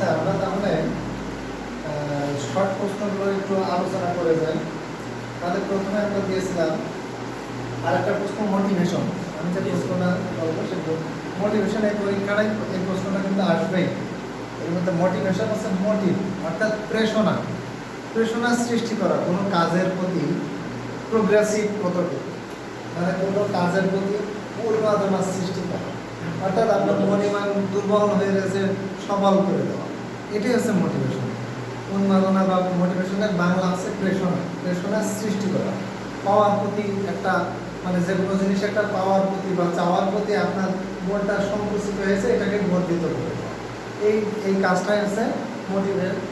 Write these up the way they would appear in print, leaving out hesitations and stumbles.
আচ্ছা, আমরা তাহলে শর্ট প্রশ্নগুলো একটু আলোচনা করে যাই। তাহলে প্রথমে আমরা দিয়েছিলাম আর একটা প্রশ্ন মোটিভেশন। আমি যে প্রশ্নটা বলবো সেগুলো মোটিভেশন। এই পরীক্ষাটাই এই প্রশ্নটা কিন্তু আসবেই। এর মধ্যে মোটিভেশন হচ্ছে মোটিভ, অর্থাৎ প্রেরণা। প্রেরণা সৃষ্টি করা কোনো কাজের প্রতি প্রোগ্রেসিভ পদক্ষেপ, মানে কোনো কাজের প্রতি উন্মাদনা সৃষ্টি করা, অর্থাৎ আপনার মনোমান দুর্বল হয়ে গেছে সবল করে দেওয়া, এটাই হচ্ছে মোটিভেশন। উন্মাদনা বা মোটিভেশনের বাংলা আছে প্রেরণা। প্রেরণা সৃষ্টি করা, পাওয়ার প্রতি একটা, মানে যে কোনো জিনিস একটা পাওয়ার প্রতি বা চাওয়ার প্রতি আপনার মনটা সংকুচিত হয়েছে, এটাকে বর্ধিত করে দেওয়া। এই কাজটাই হচ্ছে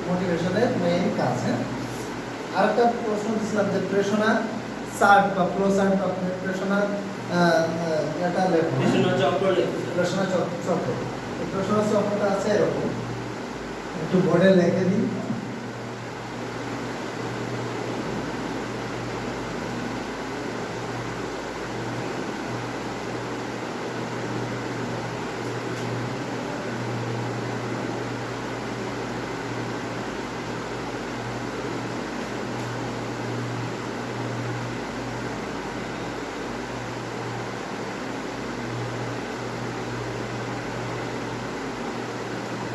মোটিভেশনের মেইন কাজ। হ্যাঁ, আরেকটা প্রশ্ন দিচ্ছিলাম যে প্রেরণা চার্ট বা ফ্লো চার্ট বা প্রেরণা এটা লেখো। প্রেরণা চক্র। এই প্রেরণা চক্রটা আছে এরকম, একটু বোর্ডে লিখে দিই।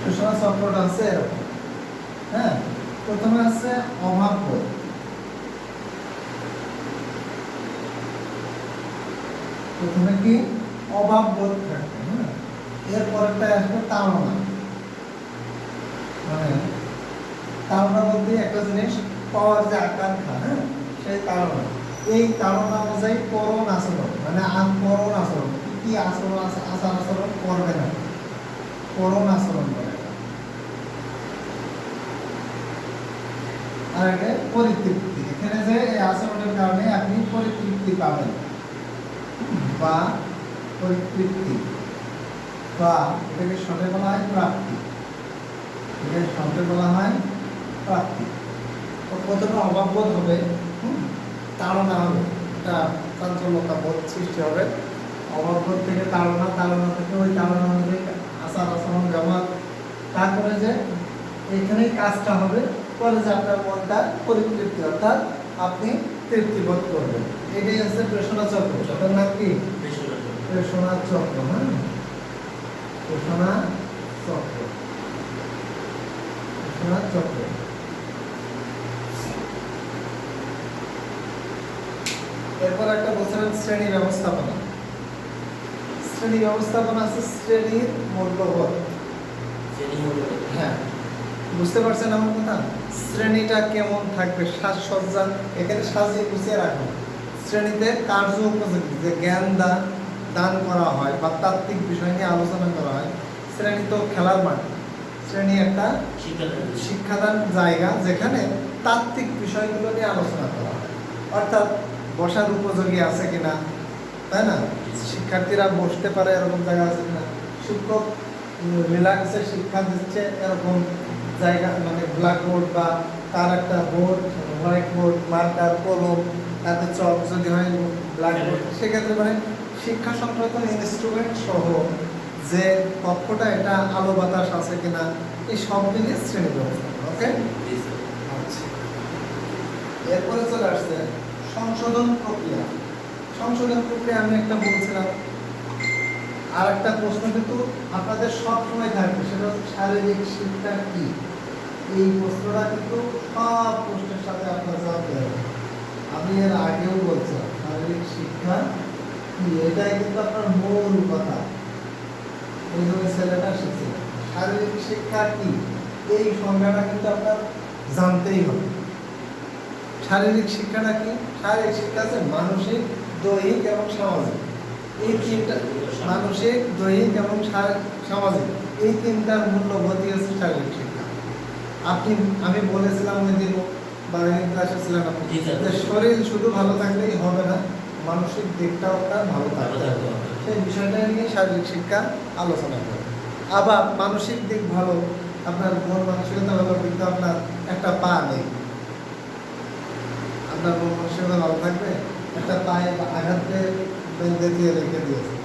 প্রেরণা চক্রটা আছে এরকম। হ্যাঁ, প্রথমে আছে অভাব বোধ। প্রথমে কি অভাব বোধ থাকবে। হ্যাঁ, এরপরটা আসবে তাড়না। মানে তাড়না বলতে একটা জিনিস পাওয়ার যে আকাঙ্ক্ষা, হ্যাঁ, সেই তাড়না। এই তাড়না অনুযায়ী করণ আচরণ, মানে করণ আচরণ, কি আচরণ আচার আচরণ করবে না, করণ আচরণ করে। আর আগে পরিতৃপ্তি, এখানে যে এই আচরণের কারণে আপনি পরিতৃপ্তি পাবেন বা পরিতৃপ্তি, বা এটাকে শর্টে বলা হয় প্রাপ্তি। এটাকে শর্টে বলা হয় প্রাপ্তি। তো প্রথমে অভাববোধ হবে, তাড়না হবে, একটা চাঞ্চল্যতা বোধ সৃষ্টি হবে। অভাববোধ থেকে তাড়না, তাড়না থেকে ওই তাড়না অনুযায়ী আচার আচরণ ব্যবহার। তারপরে যে এখানেই কাজটা হবে, পরে যে আপনার মনটা পরিতৃপ্তি, অর্থাৎ আপনি তৃপ্তিবোধ করবেন। এটাই হচ্ছে প্রেরণা চক্র। এটার নাম কি? প্রেরণা চক্র। হ্যাঁ, প্রেরণা চক্র, প্রেরণা চক্র। এরপর একটা বলছিলাম শ্রেণী ব্যবস্থাপনা। শ্রেণী ব্যবস্থাপনা আছে শ্রেণীর মূল্যবোধ। হ্যাঁ, বুঝতে পারছেন আমার কথা? শ্রেণীটা কেমন থাকবে, সাজসজ্জা এখানে সাজিয়ে গুছিয়ে রাখুন। শ্রেণীতে কার্য উপযোগী যে জ্ঞান দান করা হয় বা তাত্ত্বিক বিষয় নিয়ে আলোচনা করা হয়। শ্রেণী তো খেলার মাঠ, শ্রেণী একটা শিক্ষাদান জায়গা যেখানে তাত্ত্বিক বিষয়গুলো নিয়ে আলোচনা করা হয়, অর্থাৎ বসার উপযোগী আছে কিনা, তাই না? শিক্ষার্থীরা বসতে পারে এরকম জায়গা আছে কিনা, শিক্ষক রিল্যাক্সে শিক্ষা দিচ্ছে এরকম জায়গা, মানে ব্ল্যাকবোর্ড বা তার একটা বোর্ড, হোয়াইট বোর্ড, মার্কার, কলম, তাতে চক যদি হয় ব্ল্যাকবোর্ড, সেক্ষেত্রে মানে শিক্ষা সংক্রান্ত ইনস্ট্রুমেন্ট সহ যে কক্ষটা, এটা আলো বাতাস আছে কিনা, এই সব মিলিয়ে শ্রেণী ব্যবস্থা। ওকে, আচ্ছা। এরপরে চলে আসছে সংশোধন প্রক্রিয়া। সংশোধন প্রক্রিয়া আমি একটা বলছিলাম। আর একটা প্রশ্ন কিন্তু আপনাদের সব সময় থাকবে, সেটা হচ্ছে শারীরিক শিক্ষা কি। এই প্রশ্নটা কিন্তু সব প্রশ্নের সাথে আপনার জানতে হবে। আমি এর আগেও বলছিলাম শারীরিক শিক্ষা কি, এটাই কিন্তু আপনার মূল কথা। ওই যে ছেলেটা শিখছে শারীরিক শিক্ষা কি, এই সংজ্ঞাটা কিন্তু আপনার জানতেই হবে। শারীরিক শিক্ষাটা কি? শারীরিক শিক্ষা আছে মানসিক, দৈহিক এবং সামাজিক। এই তিনটা, মানসিক, দৈহিক এবং সামাজিক, এই তিনটার মূল্যবোধই হচ্ছে শারীরিক শিক্ষা। আমি বলেছিলাম ওই দিন বার্গেনিং ক্লাসে ছিলেন আপনি, যে শরীর শুধু ভালো থাকলেই হবে না, মানসিক দিকটাও আপনার ভালো থাকতে হবে। সেই বিষয়টা নিয়ে শারীরিক শিক্ষা আলোচনা করে। আবার মানসিক দিক ভালো, আপনার মন মানসিকতা ভালো, কিন্তু আপনার একটা পা নেই, আপনার মন মানসিকতা ভালো থাকবে, একটা পায়ে আঘাত পেয়ে বেঁধে দিয়ে রেখে দিয়েছে,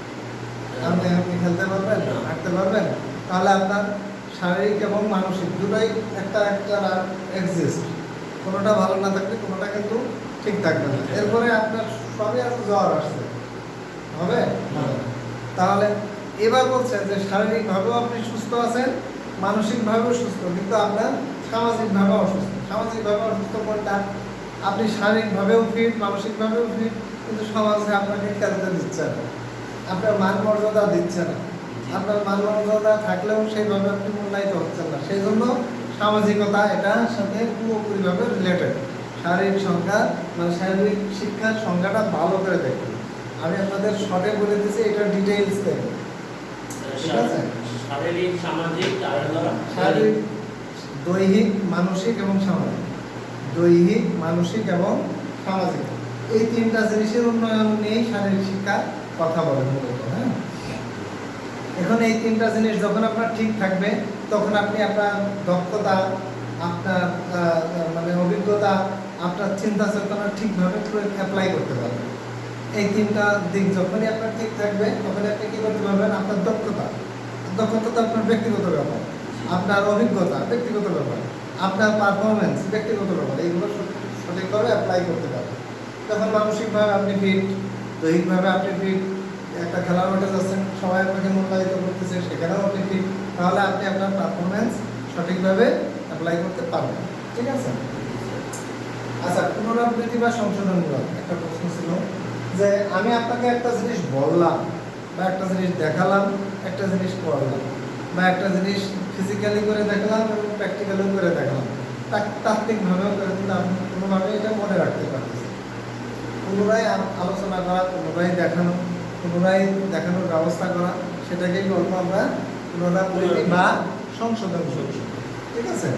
আপনি খেলতে পারবেন, হাঁটতে পারবেন, তাহলে আপনার শারীরিক এবং মানসিক দুটোই একটা একটা এক্সিস্ট। কোনোটা ভালো না থাকলে কোনোটা কিন্তু ঠিক থাকবে না। এরপরে আপনার সবই আছে, জ্বর আসছে, হবে না। তাহলে এবার বলছেন যে শারীরিকভাবেও আপনি সুস্থ আছেন, মানসিকভাবেও সুস্থ, কিন্তু আপনার সামাজিকভাবে অসুস্থ। সামাজিকভাবে অসুস্থ কোনটা? আপনি শারীরিকভাবেও ফিট, মানসিকভাবেও ফিট, কিন্তু সমাজে আপনাকে খেলতে দিচ্ছে না, আপনার মান মর্যাদা দিচ্ছে না। আপনার মান মর্যাদা থাকলেও সেইভাবে আপনি মূল্যায়িত হচ্ছেন না। সেই জন্য সামাজিকতা এটার সাথে পুরোপুরিভাবে রিলেটেড। শারীরিক সংখ্যা মানে শারীরিক শিক্ষার সংখ্যাটা ভালো করে দেখুন। আমি আপনাদের শর্টে বলে দিচ্ছি, এটা ডিটেইলস দেখুন, ঠিক আছে? শারীরিক, সামাজিক, আর শারীরিক, দৈহিক, মানসিক এবং সামাজিক। দৈহিক, মানসিক এবং সামাজিক, এই তিনটা জিনিসের উন্নয়ন নিয়েই শারীরিক শিক্ষা কথা বলে মূলত। হ্যাঁ, এখন এই তিনটা জিনিস যখন আপনার ঠিক থাকবে, তখন আপনি আপনার দক্ষতা, আপনার মানে অভিজ্ঞতা, আপনার চিন্তা চেতনা ঠিকভাবে অ্যাপ্লাই করতে পারবেন। এই তিনটা দিক যখনই আপনার ঠিক থাকবে, তখনই আপনি কী করতে পারবেন? আপনার দক্ষতা, দক্ষতা তো আপনার ব্যক্তিগত ব্যাপার, আপনার অভিজ্ঞতা ব্যক্তিগত ব্যাপার, আপনার পারফরমেন্স ব্যক্তিগত ব্যাপার, এইগুলো সঠিকভাবে অ্যাপ্লাই করতে পারবেন। তখন মানসিকভাবে আপনি ফিট, দৈহিকভাবে আপনি ফিট, একটা খেলার মাঠে যাচ্ছেন, সবাই আপনাকে মূল্যায়িত করতেছে, সেখানেও আপনি ফিট, তাহলে আপনি আপনার পারফরমেন্স সঠিকভাবে অ্যাপ্লাই করতে পারবেন। ঠিক আছে? আচ্ছা, পুনরাবৃত্তি বা সংশোধনমূলক একটা প্রশ্ন ছিল যে আমি আপনাকে একটা জিনিস বললাম বা একটা জিনিস দেখালাম, একটা জিনিস পড়লাম, বা একটা জিনিস ফিজিক্যালি করে দেখালাম এবং প্র্যাকটিক্যালিও করে দেখালাম, তাত্ত্বিকভাবেও করে, কিন্তু আপনি কোনোভাবে এটা মনে রাখতে পারতেছেন। পুনরায় আলোচনা করা, পুনরায় দেখানো, পুনরায় দেখানোর ব্যবস্থা করা, সেটাকেই বলবো আমরা পুনরাবৃত্তি বা সংশোধন। ঠিক আছে?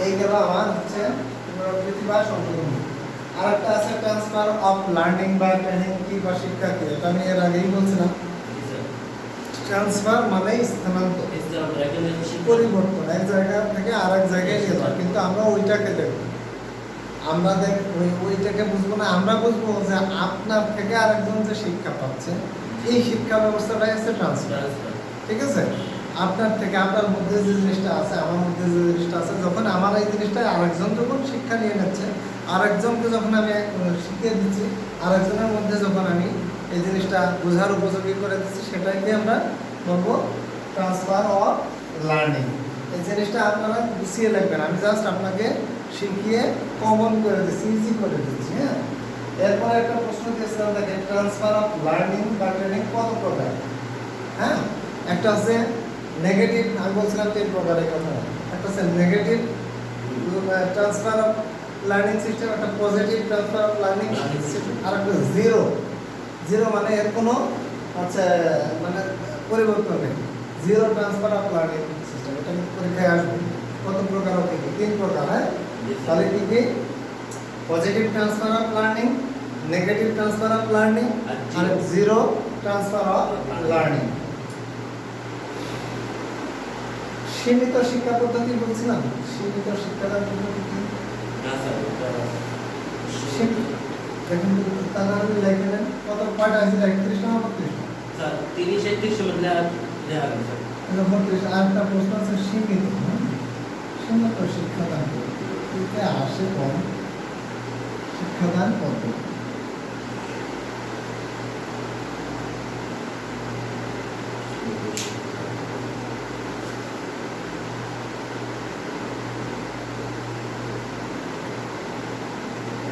এই গেল আমার হচ্ছে পুনরাবৃত্তি বা সংশোধন। আর একটা আছে ট্রান্সফার অফ লার্নিং বা ট্রেনিং কি বা শিক্ষা কি, এটা আমি এর আগেই বলছিলাম। ট্রান্সফার মানে স্থানান্তর, পরিবর্তন, এক জায়গা থেকে আরেক জায়গায় নিয়ে যাওয়া, কিন্তু আমরা ওইটাকে দেখব, আমরা ওইটাকে বুঝবো না। আমরা বুঝবো যে আপনার থেকে আরেকজন যে শিক্ষা পাচ্ছে, এই শিক্ষা ব্যবস্থাটাই হচ্ছে ট্রান্সফার। ঠিক আছে? আপনার থেকে, আপনার মধ্যে যে জিনিসটা আছে, আমার মধ্যে যে জিনিসটা আছে, যখন আমার এই জিনিসটা আরেকজন যখন শিক্ষা নিয়ে নিচ্ছে, আরেকজনকে যখন আমি শিখিয়ে দিচ্ছি, আরেকজনের মধ্যে যখন আমি এই জিনিসটা বোঝার উপযোগী করে দিচ্ছি, সেটাকে আমরা বলবো ট্রান্সফার অফ লার্নিং। এই জিনিসটা আপনারা গুছিয়ে লিখবেন, আমি জাস্ট আপনাকে শিখিয়ে কমন করে দিচ্ছি, ইজি করে দিচ্ছি। হ্যাঁ, এরপরে একটা প্রশ্ন দিয়েছিলাম, দেখেন ট্রান্সফার অফ লার্নিং বা ট্রেনিং কত প্রকার? হ্যাঁ, একটা হচ্ছে নেগেটিভ, আমি বলছিলাম 3 প্রকারের কথা। একটা হচ্ছে negative transfer of learning system, একটা positive transfer of learning system, আর একটা জিরো। জিরো মানে এর কোনো হচ্ছে মানে পরিবর্তন নেই, zero transfer of learning system. এটা কিন্তু পরীক্ষায় আসবে। কত প্রকার? 3 প্রকার। হ্যাঁ, তাহলে কি কি? Positive transfer of learning, negative transfer of learning, আর জিরো ট্রান্সফার অফ লার্নিং। সীমিত শিক্ষা পদ্ধতি বলছিলাম, সীমিত শিক্ষাদান পদ্ধতি কি? দেখুন তারা লিখে নেন, কত কয়টা আছে? 31 না 32? স্যার 30 31 মধ্যে দেয়া হবে স্যার। এটা 32। আর একটা প্রশ্ন আছে সীমিত। সীমিত শিক্ষাদান পদ্ধতিতে আসে কোন শিক্ষাদান পদ্ধতি?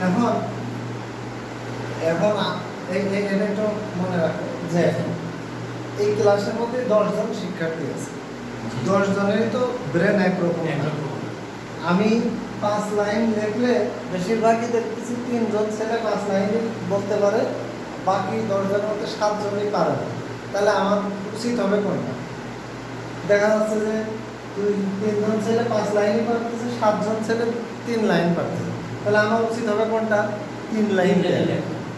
এখন এখন এটা একটু মনে রাখো যে এই ক্লাসের মধ্যে 10 জন শিক্ষার্থী আছে, 10 জনেরই তো ব্রেন একরকম না। আমি 5 লাইন লিখলে বেশিরভাগই দেখতেছি 3 জন ছেলে 5 লাইনই বলতে পারে, বাকি 10 জনের মধ্যে 7 জনই পারে না। তাহলে আমার উচিত হবে কোনটা? দেখা যাচ্ছে যে 3 জন ছেলে 5 লাইনই পারতেছে, 7 জন ছেলে 3 লাইন পারতেছে, তাহলে আমার উচিত হবে কোনটা? 3 লাইন,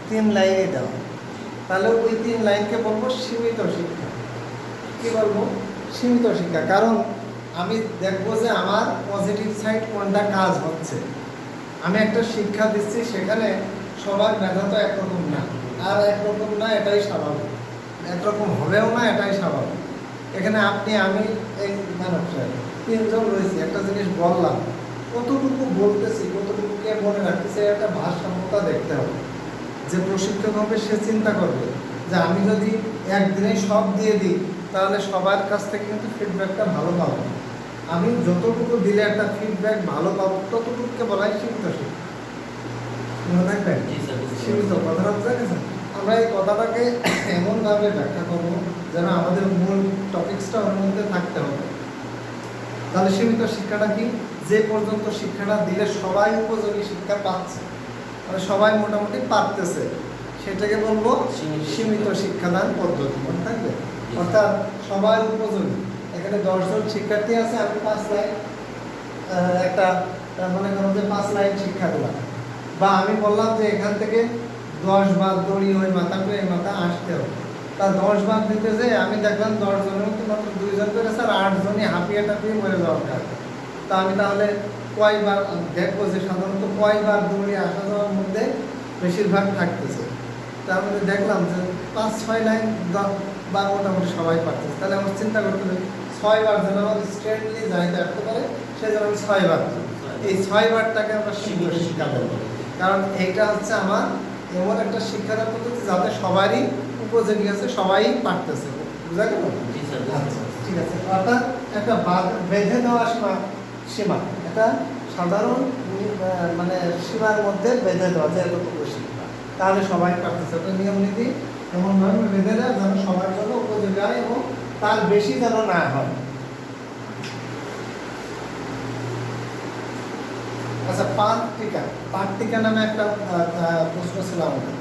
3 লাইনই দেওয়া। তাহলে ওই 3 লাইনকে বলবো সীমিত শিক্ষা। কি বলবো? সীমিত শিক্ষা। কারণ আমি দেখবো যে আমার পজিটিভ সাইড কোনটা কাজ হচ্ছে। আমি একটা শিক্ষা দিচ্ছি, সেখানে সবার মেধা তো একরকম না, আর একরকম না এটাই স্বাভাবিক, একরকম হবেও না এটাই স্বাভাবিক। এখানে আপনি আমি এই মানব সাহেব তিনজন রয়েছি, একটা জিনিস বললাম, কতটুকু বলতেছি কতটুকু কে মনে রাখতেছে, একটা ভারসাম্যতা দেখতে হবে। যে প্রশিক্ষক হবে সে চিন্তা করবে যে আমি যদি একদিনে সব দিয়ে দিই তাহলে সবার কাছ থেকে কিন্তু ফিডব্যাকটা ভালো পাবো না। আমি যতটুকু দিলে একটা ফিডব্যাক ভালো পাবো ততটুকুকে বলা হয় সীমিত শিক্ষা। মনে থাকবেন? জি স্যার, বুঝতে সীমিত পারছি। কথাটা বুঝা গেছে? আমরা এই কথাটাকে এমনভাবে ব্যাখ্যা করবো যেন আমাদের মূল টপিক্সটা ওর মধ্যে থাকতে হবে। তাহলে সীমিত শিক্ষাটা কি? যে পর্যন্ত শিক্ষাটা দিলে সবাই উপযোগী শিক্ষা পাচ্ছে, মানে সবাই মোটামুটি পারতেছে, সেটাকে বলবো সীমিত শিক্ষাদান পদ্ধতি। মনে থাকবে? অর্থাৎ সবাই উপযোগী। এখানে 10 জন শিক্ষার্থী আছে, আমি 5 লাইন একটা মনে করো যে 5 লাইন শিক্ষা দিলাম, বা আমি বললাম যে এখান থেকে 10 বার দড়ি ওই মাথা করে এই মাথা আসতে হবে। তা 10 বার দিতে যে আমি দেখলাম 10 জনের মধ্যে মাত্র 2 জন করে, স্যার 8 জনই হাঁপিয়ে টাপিয়ে মরে যাওয়ার কাজ। তা আমি তাহলে কয়বার দেখবো যে সাধারণত কয়বার দৌড়ে আসা যাওয়ার মধ্যে বেশিরভাগ থাকতেছে। তার মধ্যে দেখলাম যে 5-6 লাইন বা মোটামুটি সবাই পারতেছে। তাহলে আমার চিন্তা করতে হবে 6 বার যেন আমার স্ট্রেটলি যাইতে আসতে পারে, সেই জন্য আমি 6 বার দিই। এই 6 বারটাকে আমরা সীমিত শিক্ষা দেবো, কারণ এইটা হচ্ছে আমার এমন একটা শিক্ষাদান পদ্ধতি যাতে সবারই উপযোগী আছে, সবাই পারতেছে। বুঝা গেল? জি স্যার, বুঝতে আচ্ছা, পারছি। ঠিক আছে। অর্থাৎ একটা বেঁধে দেওয়া সীমা, এটা সাধারণ মানে সীমার মধ্যে বেঁধে দেওয়া যায় এতটুকু শিক্ষা, তাহলে সবাই পারতেছে। একটা নিয়ম নীতি এমনভাবে বেঁধে দেওয়া যেন সবার জন্য উপযোগী হয় এবং তার বেশি যেন না হয়। আচ্ছা, পাঠ টিকা নামে একটা প্রশ্ন ছিল আমাদের।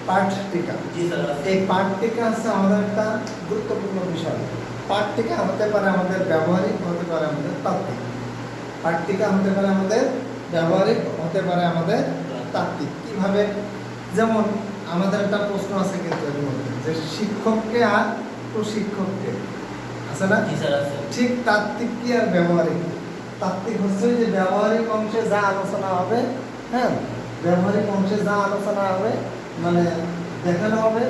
পাঠ টিকা, জি স্যার, আছে। এই পাঠ টিকা হচ্ছে আমাদের একটা গুরুত্বপূর্ণ বিষয়। পাঠ টিকা হতে পারে আমাদের ব্যবহারিক, হতে পারে আমাদের তাত্ত্বিক। পাঠ টিকা হতে পারে আমাদের ব্যবহারিক, হতে পারে আমাদের তাত্ত্বিক। কীভাবে? যেমন আমাদের একটা প্রশ্ন আছে কিন্তু এর মধ্যে, যে শিক্ষককে আর প্রশিক্ষককে, আছে না? জি স্যার, আছে। ঠিক তাত্ত্বিক কি আর ব্যবহারিক কি? তাত্ত্বিক হচ্ছে যে ব্যবহারিক অংশে যা আলোচনা হবে, হ্যাঁ, ব্যবহারিক অংশে যা আলোচনা হবে মানে দেখানো হবে,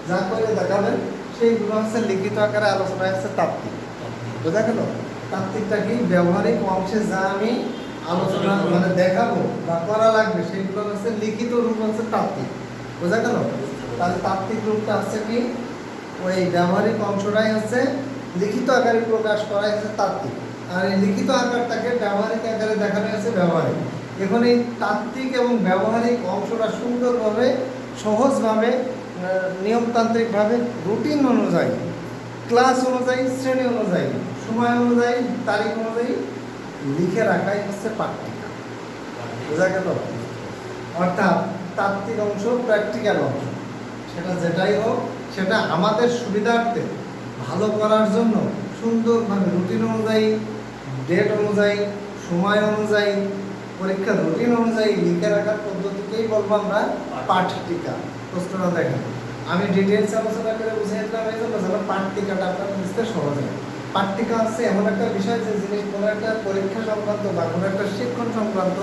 যা করে দেখাবেন সেইগুলো হচ্ছে লিখিত আকারে আলোচনা হচ্ছে তাত্ত্বিক। বোঝা গেল? তাত্ত্বিকটা কি? ব্যবহারিক অংশে যা আমি আলোচনা মানে দেখাবো বা করা লাগবে সেইগুলো হচ্ছে লিখিত রূপ, হচ্ছে তাত্ত্বিক। বোঝা গেল? তাহলে তাত্ত্বিক রূপটা হচ্ছে কি? ওই ব্যবহারিক অংশটাই হচ্ছে লিখিত আকারে প্রকাশ করা হচ্ছে তাত্ত্বিক, আর এই লিখিত আকারটাকে ব্যবহারিক আকারে দেখানো হচ্ছে ব্যবহারিক। এখন এই তাত্ত্বিক এবং ব্যবহারিক অংশটা সুন্দরভাবে, সহজভাবে, নিয়মতান্ত্রিকভাবে, রুটিন অনুযায়ী, ক্লাস অনুযায়ী, শ্রেণী অনুযায়ী, সময় অনুযায়ী, তারিখ অনুযায়ী লিখে রাখাই হচ্ছে পাঠ্যিকা। বোঝা গেল? অর্থাৎ তাত্ত্বিক অংশ, প্র্যাকটিক্যাল অংশ, সেটা যেটাই হোক সেটা আমাদের সুবিধার্থে ভালো করার জন্য সুন্দরভাবে রুটিন অনুযায়ী, ডেট অনুযায়ী, সময় অনুযায়ী, পরীক্ষার রুটিন অনুযায়ী লিখে রাখার পদ্ধতিকেই বলবো আমরা পাঠ টিকা। প্রশ্নটা দেখেন, আমি ডিটেলস আলোচনা করে বুঝিয়ে দিলাম এই জন্য যেন পাঠ টিকাটা আপনার বুঝতে সহজ হয়। পাঠ টিকা হচ্ছে এমন একটা বিষয় যে জিনিস কোনো একটা পরীক্ষা সংক্রান্ত বা কোনো একটা শিক্ষণ সংক্রান্ত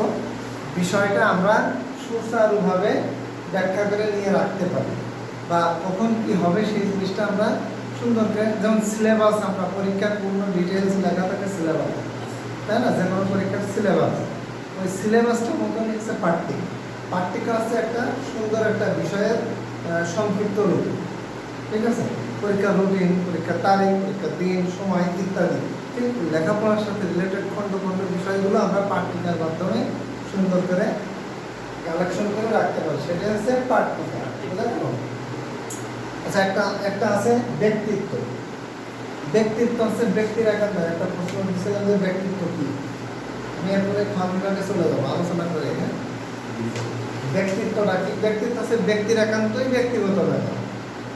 বিষয়টা আমরা সুচারুভাবে ব্যাখ্যা করে নিয়ে রাখতে পারি, বা কখন কি হবে সেই জিনিসটা আমরা সুন্দর করে, যেমন সিলেবাস, আমরা পরীক্ষার পূর্ণ ডিটেলস লেখা থাকে সিলেবাস, তাই না? যে কোনো পরীক্ষার সিলেবাস, ওই সিলেবাসটার মতন হচ্ছে পাঠ্যিকা। পাঠ্যিকা হচ্ছে একটা সুন্দর একটা বিষয়ের সংক্ষিপ্ত রূপ। ঠিক আছে? পরীক্ষার রুটিন, পরীক্ষার তারিখ, পরীক্ষার দিন, সময় ইত্যাদি, ঠিক লেখাপড়ার সাথে রিলেটেড খণ্ড খণ্ড বিষয়গুলো আমরা পাঠ্যিকার মাধ্যমে সুন্দর করে কালেকশন করে রাখতে পারি, সেটা হচ্ছে পাঠ্যিকা। বুঝা গেল? আচ্ছা, একটা আছে ব্যক্তিত্ব। ব্যক্তিত্ব হচ্ছে ব্যক্তির একটা প্রশ্ন দিয়েছিলাম যে ব্যক্তিত্ব কি। আমি এরপরে খামবিভাগে চলে যাবো আলোচনা করে। হ্যাঁ, ব্যক্তিত্বটা কি? ব্যক্তিত্ব হচ্ছে ব্যক্তির একান্তই ব্যক্তিগত ব্যাপার।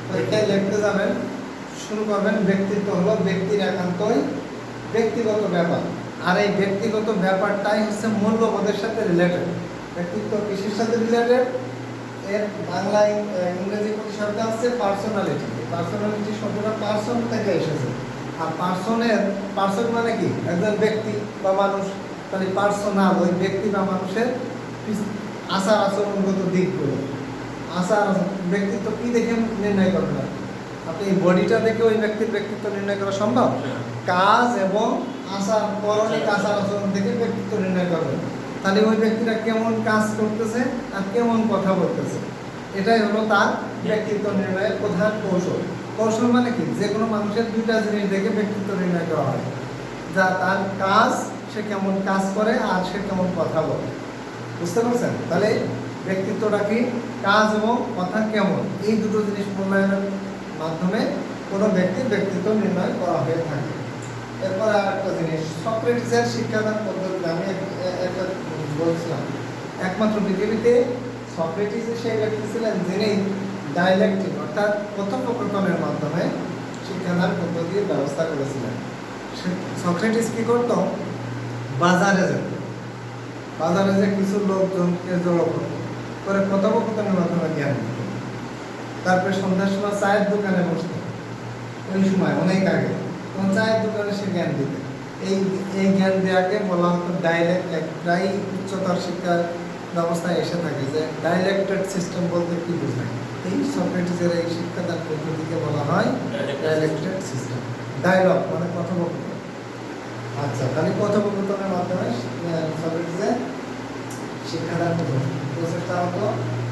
পরীক্ষায় লিখতে যাবেন, শুরু করবেন, ব্যক্তিত্ব হলো ব্যক্তির একান্তই ব্যক্তিগত ব্যাপার। আর এই ব্যক্তিগত ব্যাপারটাই হচ্ছে মূল্যবোধের সাথে রিলেটেড। ব্যক্তিত্ব কিসের সাথে রিলেটেড? এর বাংলায় ইংরেজি প্রতিশব্দ আছে পার্সোনালিটি। পার্সোনালিটি শব্দটা পার্সন থেকে এসেছে, আর পার্সন মানে কি? একজন ব্যক্তি বা মানুষ। তাহলে পার্সোনাল ওই ব্যক্তি বা মানুষের আচার আচরণগত দিকগুলো। আচার ব্যক্তিত্ব কি দেখে নির্ণয় করবেন? আপনি এই বডিটা দেখে ওই ব্যক্তির ব্যক্তিত্ব নির্ণয় করা সম্ভব? কাজ এবং আচার করণিক আচার আচরণ থেকে ব্যক্তিত্ব নির্ণয় করবেন। তাহলে ওই ব্যক্তিরা কেমন কাজ করতেছে আর কেমন কথা বলতেছে, এটাই হলো তার ব্যক্তিত্ব নির্ণয়ের প্রধান কৌশল। কৌশল মানে কি? যে কোনো মানুষের দুইটা জিনিস দেখে ব্যক্তিত্ব নির্ণয় করা হয়, যা তার কাজ, সে কেমন কাজ করে আর সে কেমন কথা বলে। বুঝতে পারছেন? তাহলে ব্যক্তিত্বটা কি? কাজ এবং কথা কেমন, এই দুটো জিনিস মূল্যায়নের মাধ্যমে কোনো ব্যক্তির ব্যক্তিত্ব নির্ণয় করা হয়ে থাকে। এরপরে আর একটা জিনিস, সক্রেটিসের শিক্ষাদান পদ্ধতি আমি একটা বলছিলাম, একমাত্র পৃথিবীতে সক্রেটিস সেই ব্যক্তি ছিলেন যিনি ডায়ালেক্টিক অর্থাৎ কথোপকথনের মাধ্যমে শিক্ষাদান পদ্ধতির ব্যবস্থা করেছিলেন। সক্রেটিস কি করত? বাজারে যেত, বাজারে যে কিছু লোকজনকে জড়ো করত, করে কথোপকথনের মাধ্যমে জ্ঞান দিত। তারপরে সন্ধ্যার সময় চায়ের দোকানে বসত, ওই সময় অনেক আগে, তখন চায়ের দোকানে সে জ্ঞান দিত। এই জ্ঞান দেওয়াকে বলা হতো ডাইলেক্ট। প্রায় উচ্চতর শিক্ষার ব্যবস্থায় এসে থাকে যে ডাইলেক্টেড সিস্টেম বলতে কি বোঝায়। এই সক্রেটিসের এই শিক্ষাদান পদ্ধতিকে বলা হয় ডাইলেক্টেড সিস্টেম। ডায়লগ মানে কথোপকথন। আচ্ছা, তাহলে কথোপকথনের মাধ্যমে সক্রেটিসের শিক্ষাদান পদ্ধতি প্রচেষ্টা হতো,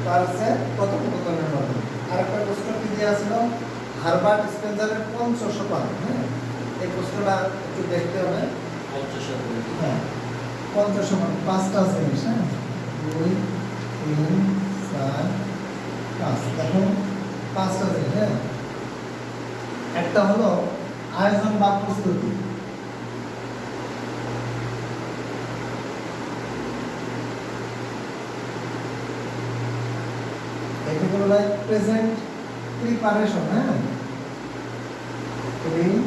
তার হচ্ছে কথোপকথনের মাধ্যমে। আরেকটা প্রশ্ন কি দিয়ে আসলো, হারবার্ট স্পেন্সারের পঞ্চসোপান। হ্যাঁ, এই প্রশ্নটা একটু দেখতে হবে। হ্যাঁ, পঞ্চসোপান পাঁচটা জিনিস। হ্যাঁ, 2, 3, 4, 5। দেখো পাঁচটা জিনিস। হ্যাঁ, একটা হলো আয়োজন বা প্রস্তুতি। এগুলো লাইক প্রেজেন্ট প্রিপারেশন। হ্যাঁ, প্রিপারেশন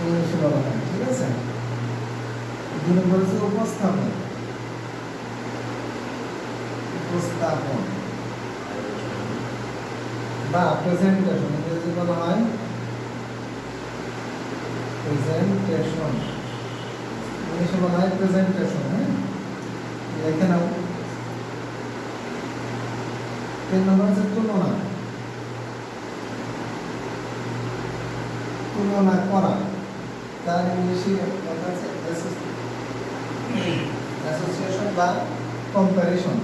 ইংলিশে বলা হয়, ঠিক আছে। এগুলো বলছে উপস্থাপন, উপস্থাপন বা প্রেজেন্টেশন, ইংরেজি বলা হয় প্রেজেন্টেশন, ইংলিশে বলা হয় প্রেজেন্টেশন। হ্যাঁ, লিখে নাও। 3 নম্বর হচ্ছে তুলনা, তুলনা করা, তার ইংলিশে কথা আছে অ্যাসোসিয়েশন বা কম্পারিশন,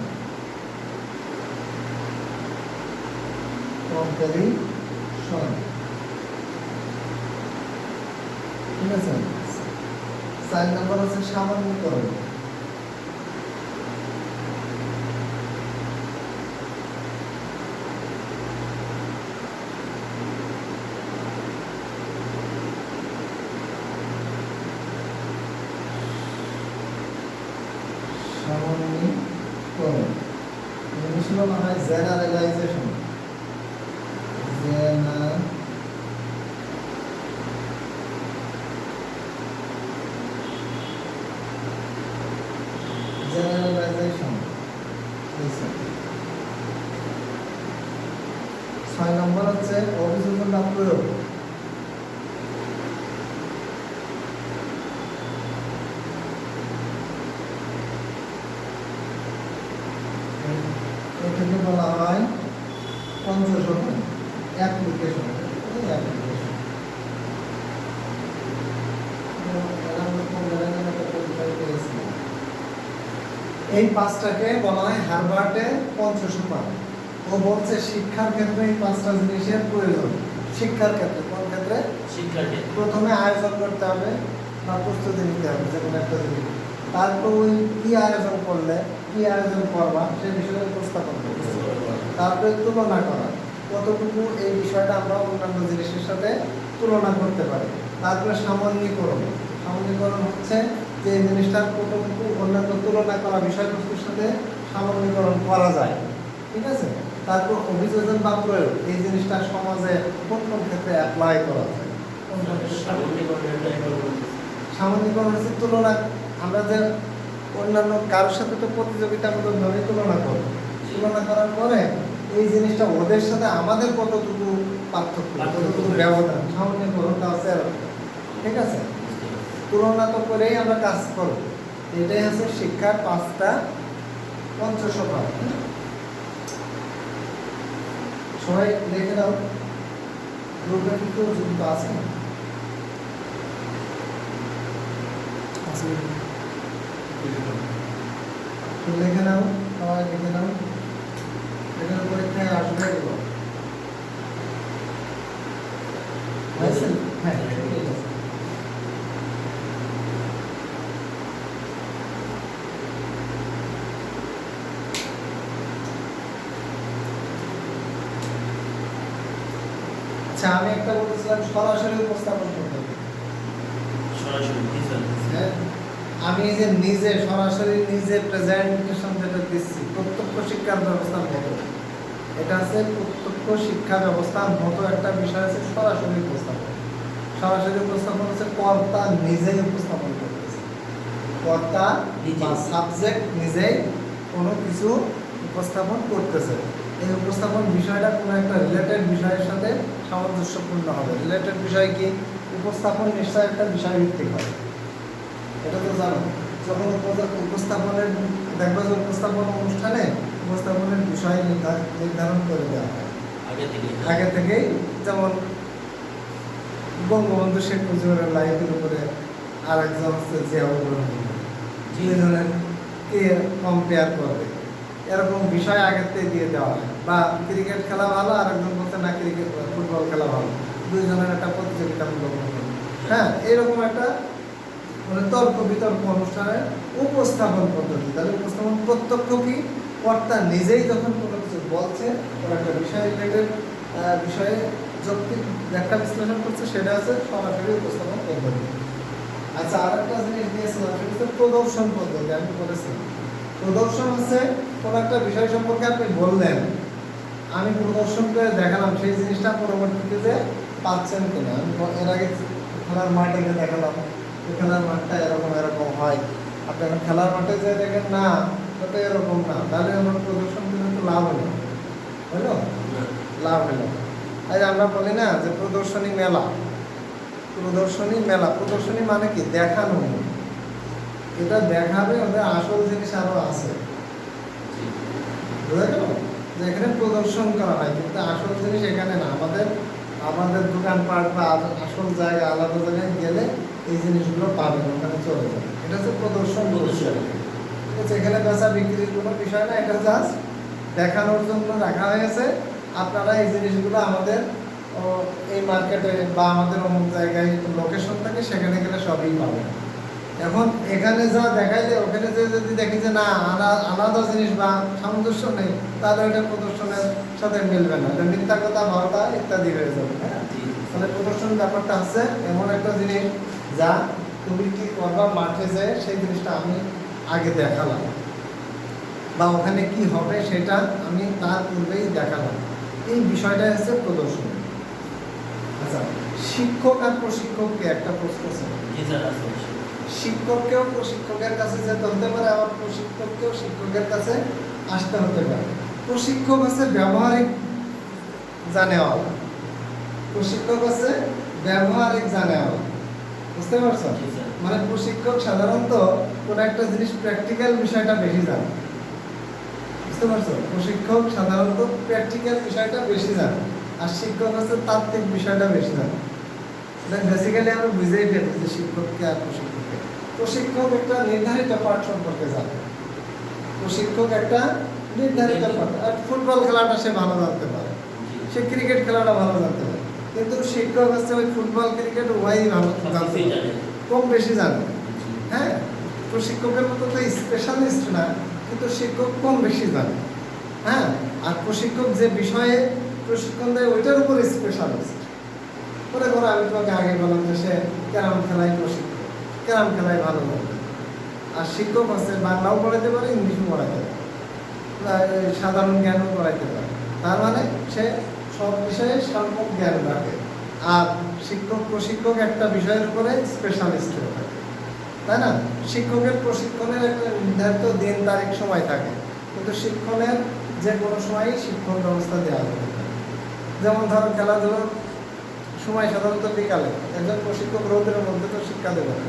কম্পারিশন, ঠিক আছে। 4 নম্বর হচ্ছে সামান্যীকরণ। সামান্যীকরণ ইংলিশে বলা হয় জেনারেলাইজেশন, জেনারেলাইজেশন। 6 নম্বর হচ্ছে অভিযোজন বা প্রয়োগ। এটাকে বলা হয় পঞ্চসোপান, অ্যাপ্লিকেশন। এই পাঁচটাকে বলা হয় হারবার্টের পঞ্চসোপান। ও বলছে শিক্ষার ক্ষেত্রে এই পাঁচটা জিনিসের প্রয়োজন। শিক্ষার ক্ষেত্রে, কোন ক্ষেত্রে? শিক্ষার ক্ষেত্রে প্রথমে আয়োজন করতে হবে বা প্রস্তুতি নিতে হবে যে কোনো একটা জিনিস। তারপর ওই কি আয়োজন করলে, কি আয়োজন করবা সে বিষয়ে উপস্থাপন করতে হবে। তারপরে তুলনা করা, কতটুকু এই বিষয়টা আমরা অন্যান্য জিনিসের সাথে তুলনা করতে পারি। তারপরে সামান্যীকরণ। সামান্যীকরণ হচ্ছে যে এই জিনিসটার কতটুকু অন্যান্য তুলনা করা বিষয়বস্তুর সাথে সামান্যীকরণ করা যায়, ঠিক আছে। তারপর অভিযোজন বা প্রয়োগ, এই জিনিসটা সমাজে কোন কোন ক্ষেত্রে অ্যাপ্লাই করা যায়। সামান্যীকরণ হচ্ছে তুলনা। আমরা যে অন্যান্য কারোর সাথে তো প্রতিযোগিতামূলকভাবে তুলনা করব, তুলনা করার পরে এই জিনিসটা ওদের সাথে আমাদের কতটুকু পার্থক্য, কতটুকু ব্যবধান, সামান্যীকরণটা আছে, ঠিক আছে। তুলনা তো করেই আমরা কাজ করব। এটাই হচ্ছে শিক্ষার 5টা পঞ্চসোপান। সবাই লিখে দাও, গ্রুপে কিন্তু যুক্ত আছে না? আছে। তো লিখে নাও, সবাই লিখে নাও, এখানে পরীক্ষায় আসবে এগুলো। হয়েছে? হ্যাঁ, ঠিক আছে। আচ্ছা, আমি একটা বলেছিলাম সরাসরি উপস্থাপন করতে হবে। সরাসরি জি স্যার। হ্যাঁ, আমি এই যে নিজে সরাসরি নিজে প্রেজেন্টেশন যেটা দিচ্ছি প্রত্যক্ষ শিক্ষার ব্যবস্থার মতো, এটা আছে প্রত্যক্ষ শিক্ষা ব্যবস্থার মতো একটা বিষয় আছে সরাসরি উপস্থাপন। সরাসরি উপস্থাপন হচ্ছে কর্তা নিজেই উপস্থাপন করতেছে, কর্তা বা সাবজেক্ট নিজেই কোনো কিছু উপস্থাপন করতেছে। এই উপস্থাপন বিষয়টা কোনো একটা রিলেটেড বিষয়ের সাথে সামঞ্জস্যপূর্ণ হবে। রিলেটেড বিষয় কি? উপস্থাপন নিশ্চয় একটা বিষয় ভিত্তিক হয়, এটা তো জানো। যখন উপস্থাপনের দেখবে যে উপস্থাপন অনুষ্ঠানে উপস্থাপনের বিষয় নির্ধারণ করে দেওয়া হয় আগে থেকেই। যেমন বঙ্গবন্ধু শেখ মুজিবুরের লাইফের উপরে আর একজন হচ্ছে জিয়াউর রহমান, দুইজনের কে কম্পেয়ার করবে, এরকম বিষয় আগের থেকে দিয়ে দেওয়া হয়। বা ক্রিকেট খেলা ভালো, আর একজন বলছে না ক্রিকেট ফুটবল খেলা ভালো, দুইজনের একটা প্রতিযোগিতামূলক হবে। হ্যাঁ, এরকম একটা মানে তর্ক বিতর্ক অনুষ্ঠানের উপস্থাপন পদ্ধতি। তাহলে উপস্থাপন প্রত্যক্ষ কি? কর্তা নিজেই যখন কোনো কিছু বলছে, কোনো একটা বিষয় রিলেটেড বিষয়ে যৌক্তিক ব্যাখ্যা বিশ্লেষণ করছে, সেটা আছে সরাসরি উপস্থাপন পদ্ধতি। আচ্ছা, আর একটা জিনিস দিয়েছিলাম, সেটা হচ্ছে প্রদর্শন পদ্ধতি। আমি বলেছিলাম প্রদর্শন হচ্ছে কোনো একটা বিষয় সম্পর্কে আপনি বললেন, আমি প্রদর্শন করে দেখালাম সেই জিনিসটা পরবর্তীতে যে পাচ্ছেন কিনা। আমি এর আগে খেলার মাঠে গিয়ে দেখালাম, খেলার মাঠটা এরকম এরকম হয়, আপনি এখন খেলার মাঠে যে দেখেন না ওটা এরকম না, তাহলে আমার প্রদর্শন কিন্তু একটু লাভ হলো, হলো লাভ হলো। আর আমরা বলি না যে প্রদর্শনী মেলা, প্রদর্শনী মেলা, প্রদর্শনী মানে কি? দেখানো। এটা দেখাবে, ওদের আসল জিনিস আরো আছে, বুঝা গেল? যে এখানে প্রদর্শন করা হয়, কিন্তু আসল জিনিস এখানে না। আমাদের দোকানপাট বা আসল জায়গা আলাদা জায়গায় গেলে এই জিনিসগুলো পাবেন, ওখানে চলে যাবে। এটা হচ্ছে প্রদর্শন। ঠিক আছে, এখানে বেচা বিক্রির কোনো বিষয় না, এটা জাস্ট দেখানোর জন্য রাখা হয়েছে। আপনারা এই জিনিসগুলো আমাদের এই মার্কেটে বা আমাদের অমুক জায়গায় লোকেশন থাকে, সেখানে গেলে সবই পাবেন। এখন এখানে যা দেখাইলে ওখানে যে যদি দেখি যে না আলাদা জিনিস বা সামঞ্জস্য নেই, তাহলে ওইটা প্রদর্শনের সাথে মিলবে না, এটা মিথ্যা কথা, ভাওতা ইত্যাদি হয়ে যাবে। হ্যাঁ, তাহলে প্রদর্শন ব্যাপারটা আছে এমন একটা জিনিস যা তুমি কি করবা মাঠে যেয়ে সেই জিনিসটা আমি আগে দেখালাম, বা ওখানে কি হবে সেটা আমি তার পূর্বেই দেখালাম। এই বিষয়টা হচ্ছে প্রদর্শন। আচ্ছা, শিক্ষক আর প্রশিক্ষককে একটা প্রশ্ন আছে। শিক্ষককেও প্রশিক্ষকের কাছে যেতে হতে পারে, আবার প্রশিক্ষককেও শিক্ষকের কাছে আসতে হতে পারে। প্রশিক্ষক আছে ব্যবহারিক জানেওয়ালা, প্রশিক্ষক আছে ব্যবহারিক জানেওয়ালা, বুঝতে পারছো? মানে প্রশিক্ষক সাধারণত কোনো একটা জিনিস প্র্যাকটিক্যাল বিষয়টা বেশি জানে, বুঝতে পারছো? প্রশিক্ষক সাধারণত প্র্যাকটিক্যাল বিষয়টা বেশি জানে, আর শিক্ষক হচ্ছে তাত্ত্বিক বিষয়টা বেশি জানে। এটা বেসিক্যালি আমরা বুঝেই ফেলি যে শিক্ষককে আর প্রশিক্ষককে। প্রশিক্ষক একটা নির্ধারিত পাঠ সম্পর্কে জানে, প্রশিক্ষক একটা নির্ধারিত পাঠ। আর ফুটবল খেলাটা সে ভালো জানতে পারে, সে ক্রিকেট খেলাটা ভালো জানতে পারে, কিন্তু শিক্ষক হচ্ছে ওই ফুটবল ক্রিকেট উভয়ই ভালো জানতে পারে, কম বেশি জানে। হ্যাঁ, প্রশিক্ষকের মতো তো স্পেশালিস্ট না, কিন্তু শিক্ষক কম বেশি জানে। হ্যাঁ, আর প্রশিক্ষক যে বিষয়ে প্রশিক্ষণ দেয় ওইটার উপর স্পেশালিস্ট। মনে করো আমি তোমাকে আগে বললাম যে সে ক্যারাম খেলায় প্রশিক্ষক, ক্যারাম খেলায় ভালো লাগে। আর শিক্ষক হচ্ছে বাংলাও পড়াইতে পারে, ইংলিশও পড়াইতে পারে, সাধারণ জ্ঞানও পড়াইতে পারে। তার মানে সে সব বিষয়ে সাম্যক জ্ঞান রাখে। আর শিক্ষক প্রশিক্ষক একটা বিষয়ের উপরে স্পেশালিস্ট হয়ে থাকে, তাই না? শিক্ষকের প্রশিক্ষণের একটা নির্ধারিত দিন তারিখ সময় থাকে, কিন্তু শিক্ষণের যে কোনো সময়ই শিক্ষণ ব্যবস্থা দেওয়া যেতে পারে। যেমন ধরো খেলাধুলার সময় সাধারণত বিকালে, একজন প্রশিক্ষক রোদের মধ্যে তো শিক্ষা দেবে না,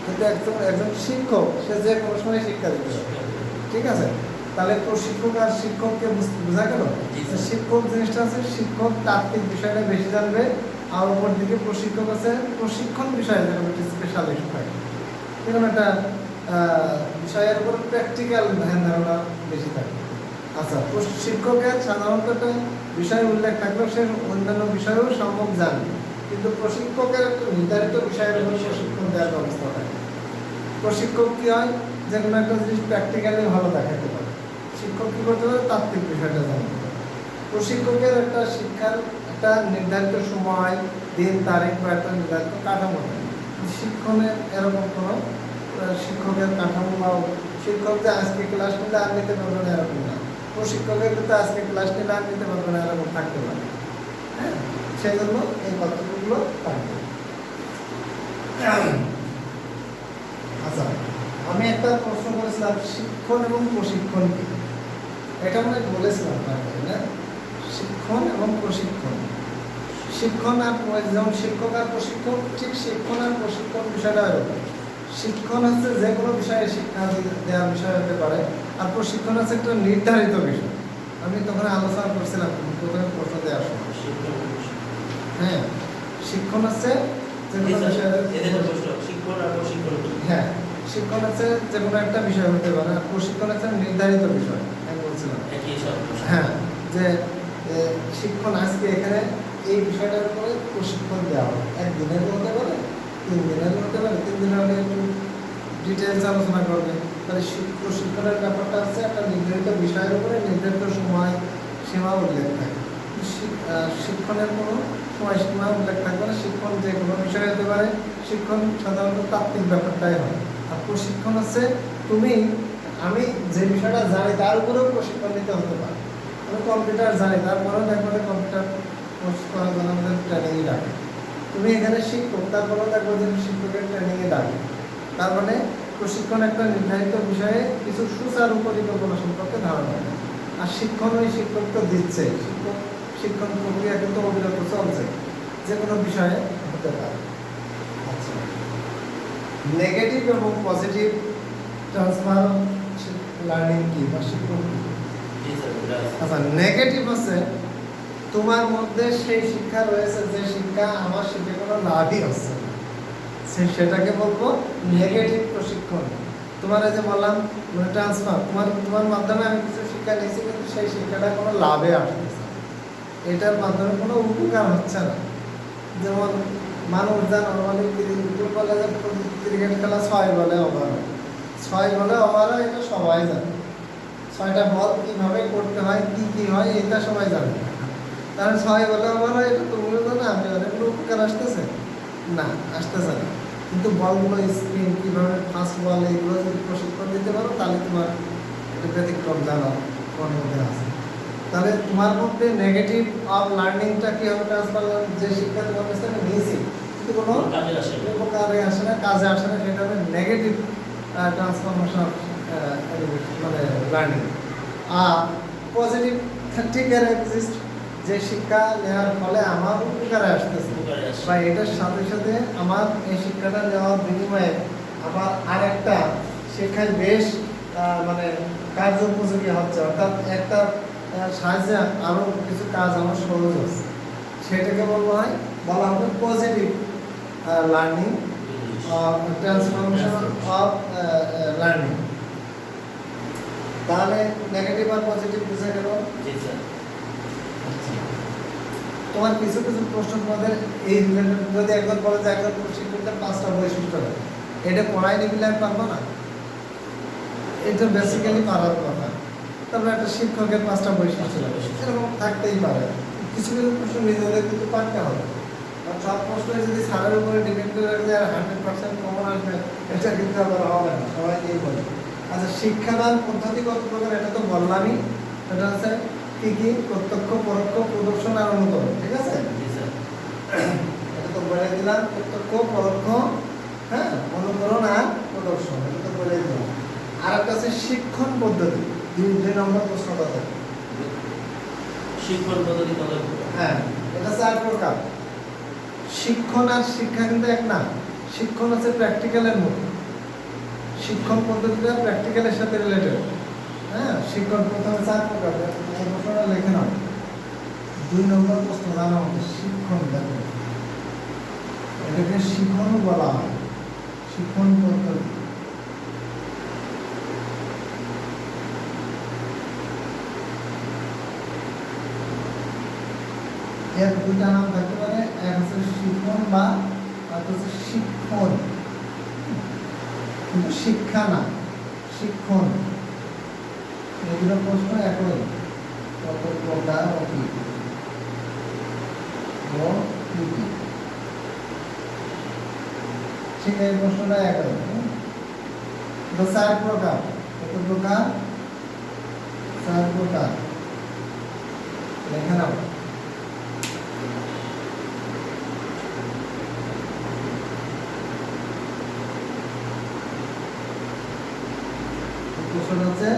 কিন্তু একজন শিক্ষক সে যে কোনো সময় শিক্ষা দিতে পারে। ঠিক আছে, তাহলে প্রশিক্ষক আর শিক্ষককে বোঝা গেল। জি, স্যার। শিক্ষক জিনিসটা আছে, শিক্ষক তাত্ত্বিক বিষয়টা বেশি জানবে, আর উপর দিকে প্রশিক্ষক আছে প্রশিক্ষণ বিষয়ে যেরকম একটা স্পেশালিস্ট থাকে, এরকম একটা বিষয়ের উপর প্র্যাকটিক্যাল ধ্যান ধারণা বেশি থাকে। আচ্ছা, শিক্ষকের সাধারণত একটা বিষয় উল্লেখ থাকলেও সে অন্যান্য বিষয়েও সম্ভব জানে, কিন্তু প্রশিক্ষকের একটা নির্ধারিত বিষয়ের উপর প্রশিক্ষণ দেওয়ার ব্যবস্থা থাকে। প্রশিক্ষক কি হয়, যে কোনো একটা জিনিস প্র্যাকটিক্যালি ভালো দেখাতে পারে, শিক্ষক কী করতে পারে, তাত্ত্বিক বিষয়টা জানতে পারে। প্রশিক্ষকের একটা শিক্ষার একটা নির্ধারিত সময়, দিন, তারিখ বা একটা নির্ধারিত কাঠামো থাকে। শিক্ষণের এরকম কোনো শিক্ষকের কাঠামো বা শিক্ষক যে আজকে ক্লাস নিলে আর নিতে পারবে না এরকম না, প্রশিক্ষকের কিন্তু আজকে ক্লাস নিলে আর নিতে পারবে না এরকম থাকতে পারে। হ্যাঁ, সেই জন্য এই পার্থক্যগুলো থাকবে। আচ্ছা, আমি একটা প্রশ্ন করেছিলাম, শিক্ষণ এবং প্রশিক্ষণ কি? এটা মনে হয় বলেছিলাম আপনাকে, না? শিক্ষণ এবং প্রশিক্ষণ, শিক্ষণ আর যেমন শিক্ষক আর প্রশিক্ষক, ঠিক শিক্ষণ আর প্রশিক্ষণ বিষয়টা এরকম। শিক্ষণ হচ্ছে যে কোনো বিষয়ে শিক্ষা দেওয়ার বিষয় হতে পারে, আর প্রশিক্ষণ হচ্ছে একটা নির্ধারিত বিষয়। আমি তখন আলোচনা করছিলাম প্রথমে প্রশ্ন দেওয়ার সময়। হ্যাঁ, শিক্ষণ হচ্ছে যে কোনো বিষয়ে, হ্যাঁ, শিক্ষণ হচ্ছে যে কোনো একটা বিষয় হতে পারে, আর প্রশিক্ষণ হচ্ছে নির্ধারিত বিষয়। আমি বলছিলাম হ্যাঁ, যে শিক্ষণ আজকে এখানে এই বিষয়টার উপরে প্রশিক্ষণ দেওয়া হবে, একদিনের হতে পারে, 3 দিনের হতে পারে, 3 দিনের হলে একটু ডিটেলস আলোচনা করবে। তাহলে প্রশিক্ষণের ব্যাপারটা হচ্ছে একটা নির্ধারিত বিষয়ের উপরে নির্ধারিত সময় সীমা উল্লেখ থাকে। শিক্ষণের কোনো সময়সীমা উল্লেখ থাকবে না। শিক্ষণ যে কোনো বিষয় হতে পারে, শিক্ষণ সাধারণত তাত্ত্বিক ব্যাপারটাই হয়। আর প্রশিক্ষণ হচ্ছে আমি যে বিষয়টা জানি তার উপরেও প্রশিক্ষণ নিতে হতে পারে। আমি কম্পিউটার জানি, তারপরেও দেখবে কম্পিউটার কোর্স করার জন্য আমাদের ট্রেনিংয়ে ডাকে। তুমি এখানে শিক্ষক, তারপরেও দেখবো যে শিক্ষকের ট্রেনিংয়ে ডাকে। তার মানে প্রশিক্ষণ একটা নির্ধারিত বিষয়ে কিছু সুচারু পরিকল্পনা সম্পর্কে ধারণা দেয়। আর শিক্ষণ ওই শিক্ষক তো দিচ্ছে, শিক্ষণ প্রক্রিয়া কিন্তু অবিরত চলছে, যে কোনো বিষয়ে হতে পারে। আচ্ছা, নেগেটিভ এবং পজিটিভ ট্রান্সফার লার্নিং কি বা শিক্ষণ কি? আচ্ছা, নেগেটিভ হচ্ছে তোমার মধ্যে সেই শিক্ষা রয়েছে যে শিক্ষা আমার শিখে কোনো লাভই হচ্ছে না, সেটাকে বলবো নেগেটিভ প্রশিক্ষণ। তোমার এই যে বললাম ট্রান্সফার, তোমার মাধ্যমে আমি কিছু শিক্ষা নিয়েছি, কিন্তু সেই শিক্ষাটা কোনো লাভে আসতেছে না, এটার মাধ্যমে কোনো উপকার হচ্ছে না। যেমন মানুষ যা নর্মালি বলে যে ক্রিকেট খেলা 6 বলে ওভার হয়, 6 বলে ওভার হয়, এটা সবাই জানে। 6টা বল কীভাবে করতে হয়, কী হয়, এটা সবাই জানে। কারণ 6 বলে ওভার হয়, এটা তুমিও জানো, আমি জানি, কোনো উপকার আসতেছে না, আসতেছে না। কিন্তু বলগুলো স্পিন কীভাবে, ফাস্ট বল, এগুলো যদি প্রশিক্ষণ দিতে পারো, তাহলে তোমার একটা ব্যতিক্রম জানা তোমার মধ্যে আছে। তাহলে তোমার মধ্যে নেগেটিভ অফ লার্নিংটা কী হবে, ট্রান্সফার, যে শিক্ষা তোমার কাছে আমি নিয়েছি কিন্তু কোনো উপকারে আসে না, কাজে আসে না, সেটা হবে নেগেটিভ ট্রান্সফরমেশন মানে লার্নিং। আর পজিটিভ থিঙ্কার এক্সিস্ট, যে শিক্ষা নেওয়ার ফলে আমার উপকারে আসতেছে, বা এটার সাথে সাথে আমার এই শিক্ষাটা নেওয়ার বিনিময়ে আমার আরেকটা শিক্ষায় বেশ মানে কার্য উপযোগী হচ্ছে, অর্থাৎ একটা সাহায্যে আরও কিছু কাজ আমার সহজ হচ্ছে, সেটাকে বলা হবে positive learning, transformation of learning. তাহলে নেগেটিভ আর পজিটিভ বুঝে গেল। তোমার কিছু কিছু প্রশ্ন তোমাদের এই রিলেটেড, যদি একজন বলে যে একজন শিক্ষকের 5টা বৈশিষ্ট্য, এটা পড়াই নিবিলে আর পারবো না, এটা বেসিক্যালি পারার কথা। তারপরে একটা শিক্ষকের 5টা বৈশিষ্ট্য এরকম থাকতেই পারে। কিছু কিছু প্রশ্ন নিজেদের কিন্তু পারতে হবে, আর সব প্রশ্নে যদি স্যারের উপরে ডিপেন্ড করে রাখলে আর 100% কমন আসবে, এটা কিন্তু আবার হবে না, সবাইকেই বলে। আচ্ছা, শিক্ষাদান পদ্ধতি কত প্রকার, এটা তো বললামই। এটা হচ্ছে কি প্রত্যক্ষ, পরোক্ষ, প্রদর্শন আর অনুকরণ, ঠিক আছে? এটা তো বলে দিলাম, প্রত্যক্ষ, পরোক্ষ, হ্যাঁ, অনুকরণ আর প্রদর্শন, এটা তো বলে দিলাম। আর একটা আছে শিক্ষণ পদ্ধতি, 2 নম্বর প্রশ্নটা থাকে। শিক্ষণ পদ্ধতি কত? হ্যাঁ, এটা 4 প্রকার। শিক্ষণ আর শিক্ষা কিন্তু এক না। শিক্ষণ হচ্ছে প্র্যাকটিক্যালের মতো, শিক্ষণ পদ্ধতিটা প্র্যাকটিক্যালের সাথে রিলেটেড। হ্যাঁ, শিক্ষণ প্রথমে 4 প্রকার। এই প্রশ্নটা লিখে নাও। 2 নম্বর প্রশ্ন জানা মতো শিক্ষণ দেখো, এটাকে শিখনও বলা হয়, শিক্ষণ পদ্ধতি। এর দুইটা নাম থাকতে পারে, এক হচ্ছে শিক্ষণ বা আর হচ্ছে শিক্ষণ, কিন্তু শিক্ষা না, শিক্ষণ। এগুলো প্রশ্ন একই, কত প্রকার ও কি ও কি কি। ঠিক এই প্রশ্নটা একই। তো 4 প্রকার, কত প্রকার? 4 প্রকার লেখা নাও। প্রশ্ন হচ্ছে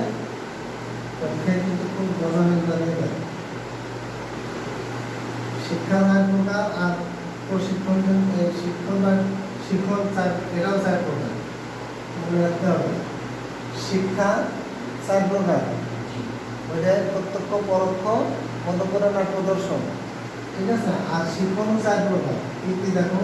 পরীক্ষায় কিন্তু খুব গজবের দাঁড়িয়ে দেয়। শিক্ষা 4 প্রকার আর প্রশিক্ষণ, শিক্ষণ বা শিক্ষণ 4, এটাও 4 প্রকার, মনে রাখতে হবে। শিক্ষা 4 প্রকার, ওইটাই প্রত্যক্ষ, পরোক্ষ, অনুকরণ আর প্রদর্শন, ঠিক আছে। আর শিক্ষণ 4 প্রকার, কি কি দেখো।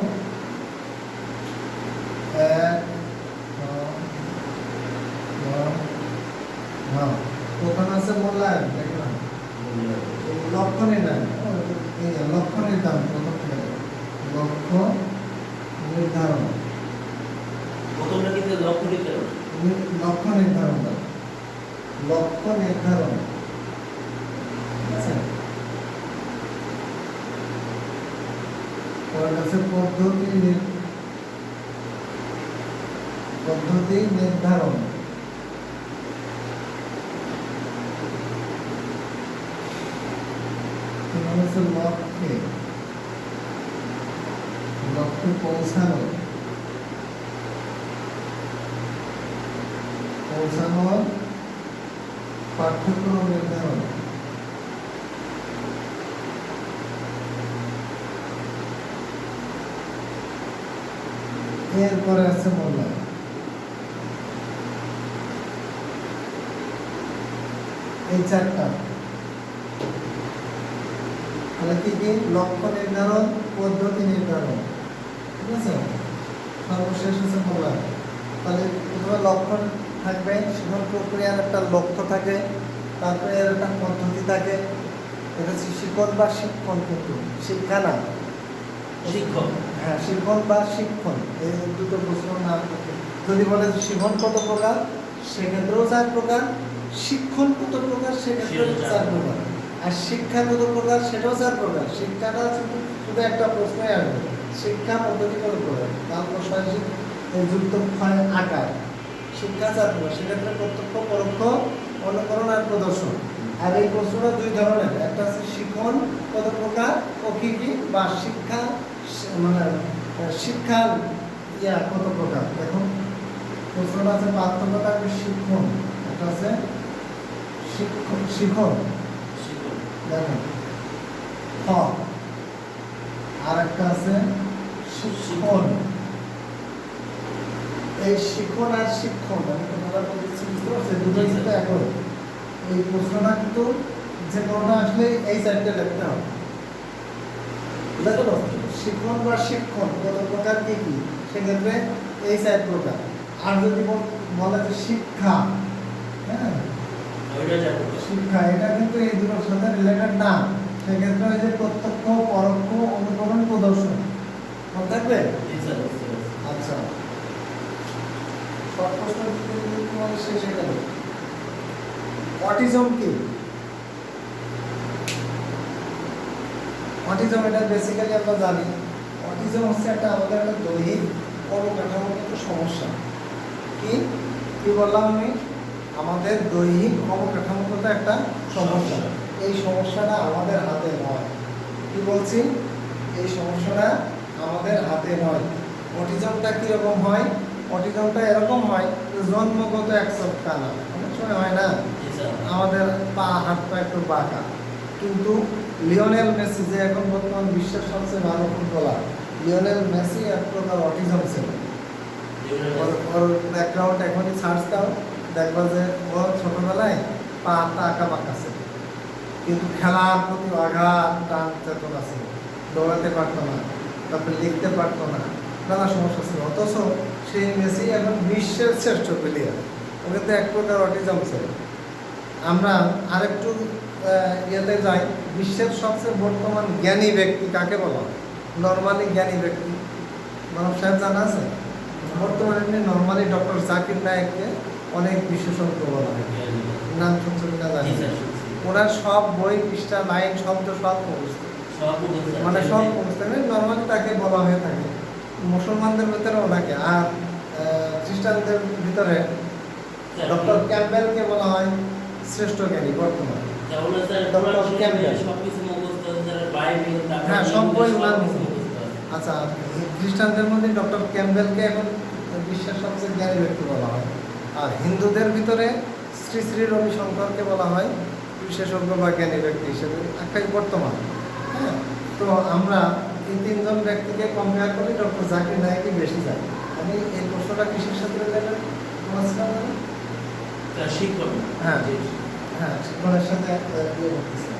প্রথম আছে মূল্যায়ন, দেখলাম লক্ষ্য নির্ধারণ, লক্ষ্য নির্ধারণ, প্রথম লক্ষ্য নির্ধারণ, প্রথমটা কিন্তু লক্ষ্য নির্ধারণ। লক্ষ্য নির্ধারণ, লক্ষ্য নির্ধারণ, ঠিক আছে। পরের আছে পদ্ধতি নির্ধারণ, হচ্ছে লক্ষ্যে পৌঁছানোর পাঠ্যক্রম নির্ধারণ, এরপরে আছে মূল্যায়ন। এই 4টা, তাহলে কি কি? লক্ষ্য নির্ধারণ, পদ্ধতি নির্ধারণ, ঠিক আছে। সর্বশেষ হচ্ছে মূল্যায়ন। তাহলে প্রথমে লক্ষ্য থাকবে, শিক্ষণ প্রক্রিয়ার একটা লক্ষ্য থাকে, তারপরে এর একটা পদ্ধতি থাকে। এটা হচ্ছে শিক্ষণ বা শিক্ষণ, কিন্তু শিক্ষা না, শিক্ষক। হ্যাঁ, শিক্ষণ বা শিক্ষণ, এই দুটো প্রশ্ন নাম। যদি বলে শিক্ষণ কত প্রকার, সেক্ষেত্রেও 4 প্রকার। শিক্ষণ কত প্রকার, সেক্ষেত্রেও 4 প্রকার। আর শিক্ষা কত প্রকার, সেটাও 4 প্রকার। শিক্ষাটা শুধু একটা প্রশ্নই আসবে, শিক্ষা পদ্ধতি কত প্রকার, তারপর যুক্ত ক্ষয় আকার। শিক্ষা 4 প্রকার, সেক্ষেত্রে প্রত্যক্ষ, পরোক্ষ, অনুকরণ আর প্রদর্শন। আর এই প্রশ্নটা 2 ধরনের, একটা আছে শিক্ষণ কত প্রকার ও কি কি, বা শিক্ষা মানে শিক্ষার কত প্রকার। দেখুন প্রশ্নটা আছে পার্থক্য থাকবে শিক্ষণ, একটা আছে শিক্ষণ, দেখেন খ, আর একটা আছে শিক্ষণ। এই শিক্ষণ আর শিক্ষণ, আমি কথাটা বলছি বুঝতে পারছি, দুটো কিন্তু একই। এই প্রশ্নটা কিন্তু যে কোনোটা আসলে এই 4টা লিখতে হবে। দেখো শিক্ষণ বা শিক্ষণ কত প্রকার কি কি, সেক্ষেত্রে এই 4 প্রকার। আর যদি বলে যে শিক্ষা, হ্যাঁ শিক্ষা, এটা কিন্তু এই দুটোর সাথে রিলেটেড না, সেক্ষেত্রে ওই যে প্রত্যক্ষ, পরোক্ষ, অনুকরণ, প্রদর্শন মনে থাকবে। আচ্ছা, সব প্রশ্ন তোমাদের শেষ হয়ে গেল। অটিজম কি? অটিজম এটা বেসিক্যালি আমরা জানি, অটিজম হচ্ছে আমাদের একটা দৈহিক অবকাঠামোগত সমস্যা। কি কি বললাম আমি? আমাদের দৈহিক অবকাঠামোগত একটা সমস্যা। এই সমস্যাটা আমাদের হাতে নয়। কি বলছি? এই সমস্যাটা আমাদের হাতে নয়। অটিজমটা কীরকম হয়? অটিজমটা এরকম হয়, জন্মগত একচক্কা না, অনেক সময় হয় না, আমাদের পা হাত পা একটু বাঁকা। কিন্তু লিওনেল মেসি, যে এখন বর্তমান বিশ্বের সবচেয়ে ভালো ফুটবলার, লিওনেল মেসি এক প্রকার অটিজম ছিল। ওর ব্যাকগ্রাউন্ড এখনই সার্চ দাও, দেখবা যে ও ছোটবেলায় পা আঁকা বাঁকা ছিল, কিন্তু খেলার প্রতি অগাধ টান চেতনা ছিল, দৌড়াতে পারতো না, তারপরে লিখতে পারতো না, নানা সমস্যা ছিল। অথচ সেই মেসি এখন বিশ্বের শ্রেষ্ঠ প্লেয়ার। ওকে তো এক প্রকার অটিজম ছিল। আমরা আরেকটু ইয়েতে যাই, বিশ্বের সবচেয়ে বর্তমান জ্ঞানী ব্যক্তি কাকে বলা হয়? নর্মালি জ্ঞানী ব্যক্তি মানব সাহেব জানা আছে? বর্তমানে নর্মালি ডক্টর জাকির নায়েককে অনেক বিশেষজ্ঞ বলা হয়। নাম শুনছেন না জানি, ওনার সব বই পৃষ্ঠা লাইন শব্দ সব মুখস্থ, মানে সব মুখস্থ। নর্মালি তাকে বলা হয়ে থাকে। মুসলমানদের ভিতরে ওনাকে, আর খ্রিস্টানদের ভিতরে ডক্টর ক্যাম্পবেলকে বলা হয় শ্রেষ্ঠ জ্ঞানী বর্তমান। হ্যাঁ, সব বই ওনার। আচ্ছা, খ্রিস্টানদের মধ্যে ডক্টর ক্যাম্পবেলকে এখন বিশ্বের সবচেয়ে জ্ঞানী ব্যক্তি বলা হয়। আর হিন্দুদের ভিতরে শ্রী শ্রী রবিশঙ্করকে বলা হয় বিশেষজ্ঞ বা জ্ঞানী ব্যক্তি হিসেবে একটাই বর্তমান। হ্যাঁ, তো আমরা এই তিনজন ব্যক্তিকে কম্পেয়ার করি, ডক্টর জাকির নায়েকই বেশি যায়। আমি এই প্রশ্নটা কিসের সাথে রিলেটেড বলছিলাম? শিক্ষক। হ্যাঁ হ্যাঁ, শিক্ষণের সাথে ইয়ে করতেছি।